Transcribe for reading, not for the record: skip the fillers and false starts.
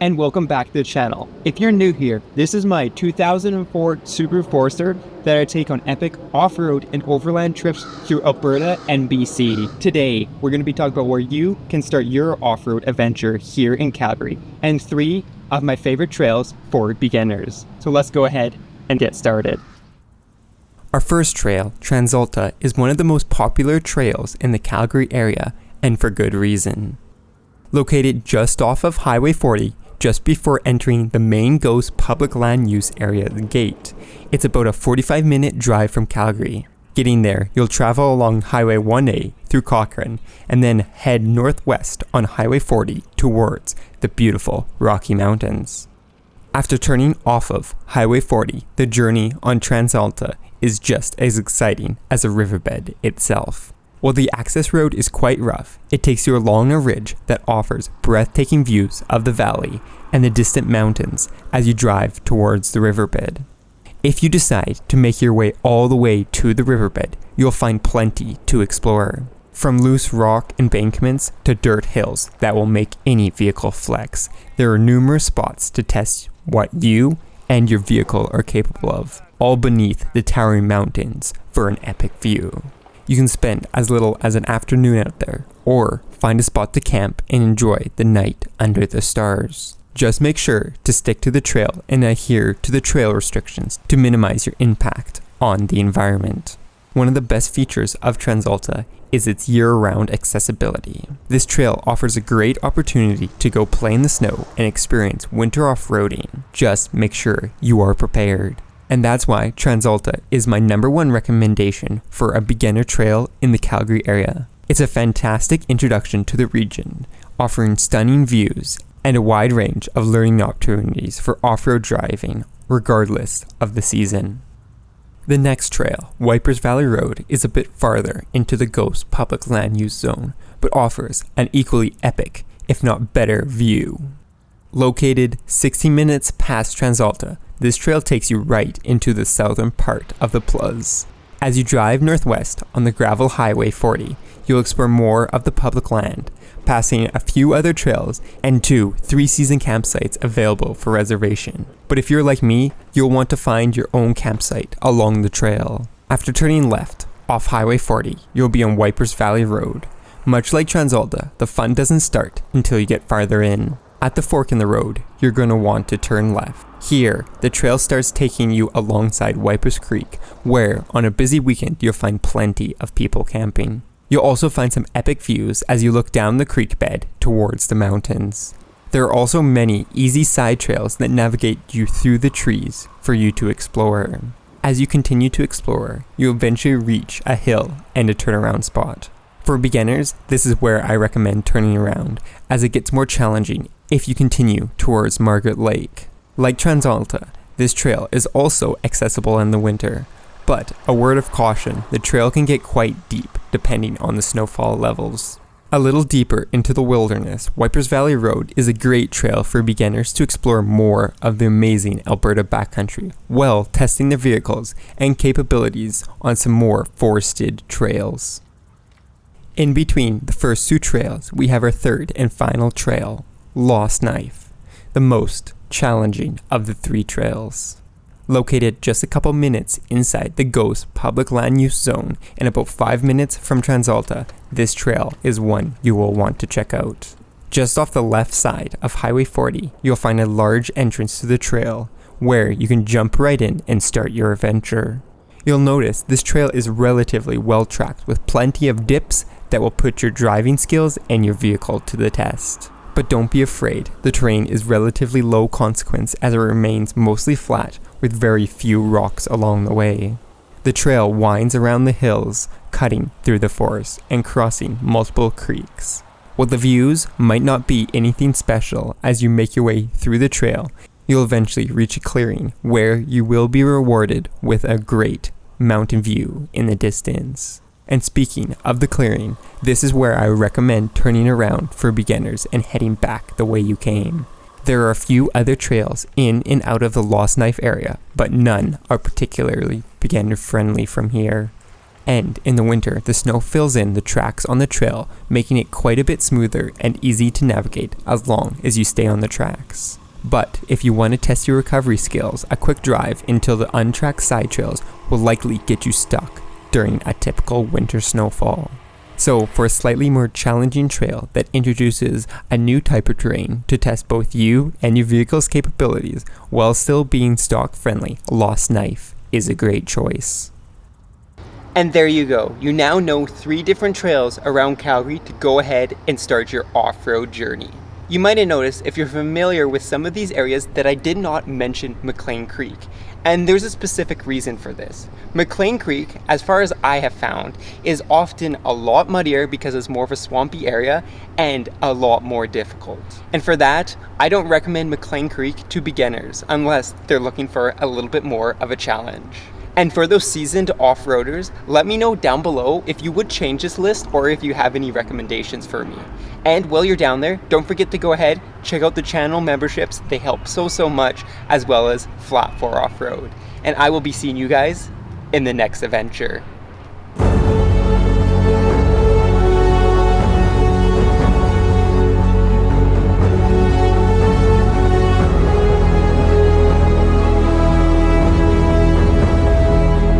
And welcome back to the channel. If you're new here, this is my 2004 Subaru Forester that I take on epic off-road and overland trips through Alberta and BC. Today, we're going to be talking about where you can start your off-road adventure here in Calgary and 3 of my favorite trails for beginners. So let's go ahead and get started. Our first trail, TransAlta, is one of the most popular trails in the Calgary area, and for good reason. Located just off of Highway 40, just before entering the main Ghost public land use area, the gate. It's about a 45-minute drive from Calgary. Getting there, you'll travel along Highway 1A through Cochrane, and then head northwest on Highway 40 towards the beautiful Rocky Mountains. After turning off of Highway 40, the journey on TransAlta is just as exciting as a riverbed itself. While the access road is quite rough, it takes you along a ridge that offers breathtaking views of the valley and the distant mountains as you drive towards the riverbed. If you decide to make your way all the way to the riverbed, you'll find plenty to explore. From loose rock embankments to dirt hills that will make any vehicle flex, there are numerous spots to test what you and your vehicle are capable of, all beneath the towering mountains for an epic view. You can spend as little as an afternoon out there, or find a spot to camp and enjoy the night under the stars. Just make sure to stick to the trail and adhere to the trail restrictions to minimize your impact on the environment. One of the best features of TransAlta is its year-round accessibility. This trail offers a great opportunity to go play in the snow and experience winter off-roading. Just make sure you are prepared. And that's why TransAlta is my #1 recommendation for a beginner trail in the Calgary area. It's a fantastic introduction to the region, offering stunning views and a wide range of learning opportunities for off-road driving, regardless of the season. The next trail, Waiparous Valley Road, is a bit farther into the Ghost public land use zone, but offers an equally epic, if not better, view. Located 60 minutes past TransAlta, this trail takes you right into the southern part of the Plus. As you drive northwest on the gravel Highway 40, you'll explore more of the public land, passing a few other trails and 2 3-season campsites available for reservation. But if you're like me, you'll want to find your own campsite along the trail. After turning left off Highway 40, you'll be on Waiparous Valley Road. Much like TransAlta, the fun doesn't start until you get farther in. At the fork in the road, you're going to want to turn left. Here, the trail starts taking you alongside Waiparous Creek, where, on a busy weekend, you'll find plenty of people camping. You'll also find some epic views as you look down the creek bed towards the mountains. There are also many easy side trails that navigate you through the trees for you to explore. As you continue to explore, you eventually reach a hill and a turnaround spot. For beginners, this is where I recommend turning around, as it gets more challenging if you continue towards Margaret Lake. Like TransAlta, this trail is also accessible in the winter, but a word of caution, the trail can get quite deep depending on the snowfall levels. A little deeper into the wilderness, Waiparous Valley Road is a great trail for beginners to explore more of the amazing Alberta backcountry, while testing their vehicles and capabilities on some more forested trails. In between the first 2 trails, we have our third and final trail, Lost Knife, the most challenging of the 3 trails. Located just a couple minutes inside the Ghost public land use zone and about 5 minutes from TransAlta, this trail is one you will want to check out. Just off the left side of Highway 40, you'll find a large entrance to the trail where you can jump right in and start your adventure. You'll notice this trail is relatively well tracked with plenty of dips that will put your driving skills and your vehicle to the test. But don't be afraid, the terrain is relatively low consequence as it remains mostly flat with very few rocks along the way. The trail winds around the hills, cutting through the forest and crossing multiple creeks. While the views might not be anything special as you make your way through the trail, you'll eventually reach a clearing where you will be rewarded with a great mountain view in the distance. And speaking of the clearing, this is where I recommend turning around for beginners and heading back the way you came. There are a few other trails in and out of the Lost Knife area, but none are particularly beginner friendly from here. And in the winter, the snow fills in the tracks on the trail, making it quite a bit smoother and easy to navigate as long as you stay on the tracks. But if you want to test your recovery skills, a quick drive into the untracked side trails will likely get you stuck during a typical winter snowfall. So for a slightly more challenging trail that introduces a new type of terrain to test both you and your vehicle's capabilities while still being stock friendly, Lost Knife is a great choice. And there you go. You now know 3 different trails around Calgary to go ahead and start your off-road journey. You might have noticed, if you're familiar with some of these areas, that I did not mention McLean Creek. And there's a specific reason for this. McLean Creek, as far as I have found, is often a lot muddier because it's more of a swampy area and a lot more difficult. And for that, I don't recommend McLean Creek to beginners unless they're looking for a little bit more of a challenge. And for those seasoned off-roaders, let me know down below if you would change this list or if you have any recommendations for me. And while you're down there, don't forget to go ahead, check out the channel memberships. They help so much, as well as Flat 4 Off-Road. And I will be seeing you guys in the next adventure.